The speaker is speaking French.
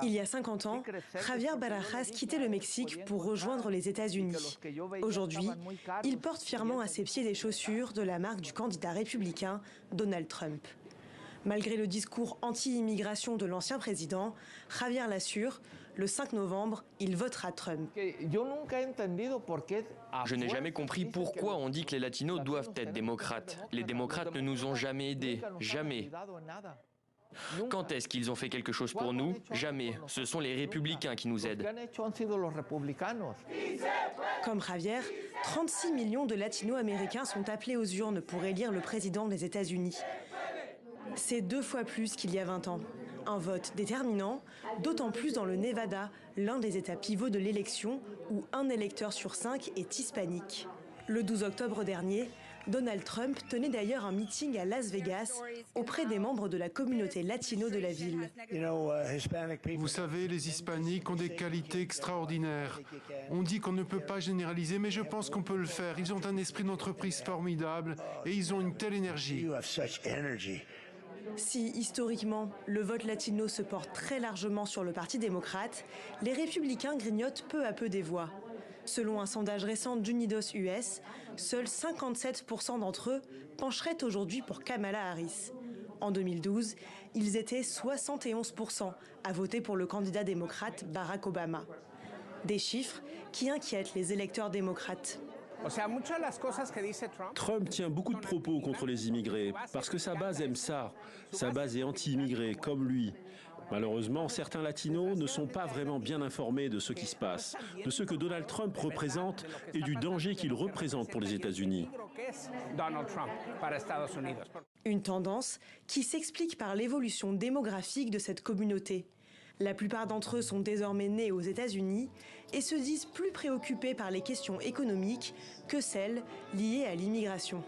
Il y a 50 ans, Javier Barajas quittait le Mexique pour rejoindre les États-Unis. Aujourd'hui, il porte fièrement à ses pieds des chaussures de la marque du candidat républicain Donald Trump. Malgré le discours anti-immigration de l'ancien président, Javier l'assure, le 5 novembre, il votera Trump. Je n'ai jamais compris pourquoi on dit que les latinos doivent être démocrates. Les démocrates ne nous ont jamais aidés, jamais. Quand est-ce qu'ils ont fait quelque chose pour nous? Jamais. Ce sont les républicains qui nous aident. Comme Javier, 36 millions de latino-américains sont appelés aux urnes pour élire le président des États-Unis. C'est 2 fois plus qu'il y a 20 ans. Un vote déterminant, d'autant plus dans le Nevada, l'un des États pivots de l'élection, où 1 électeur sur 5 est hispanique. Le 12 octobre dernier, Donald Trump tenait d'ailleurs un meeting à Las Vegas auprès des membres de la communauté latino de la ville. Vous savez, les hispaniques ont des qualités extraordinaires. On dit qu'on ne peut pas généraliser, mais je pense qu'on peut le faire. Ils ont un esprit d'entreprise formidable et ils ont une telle énergie. Si, historiquement, le vote latino se porte très largement sur le Parti démocrate, les républicains grignotent peu à peu des voix. Selon un sondage récent d'Unidos US, seuls 57% d'entre eux pencheraient aujourd'hui pour Kamala Harris. En 2012, ils étaient 71% à voter pour le candidat démocrate Barack Obama. Des chiffres qui inquiètent les électeurs démocrates. Trump tient beaucoup de propos contre les immigrés, parce que sa base aime ça. Sa base est anti-immigrée, comme lui. Malheureusement, certains latinos ne sont pas vraiment bien informés de ce qui se passe, de ce que Donald Trump représente et du danger qu'il représente pour les États-Unis. Une tendance qui s'explique par l'évolution démographique de cette communauté. La plupart d'entre eux sont désormais nés aux États-Unis et se disent plus préoccupés par les questions économiques que celles liées à l'immigration.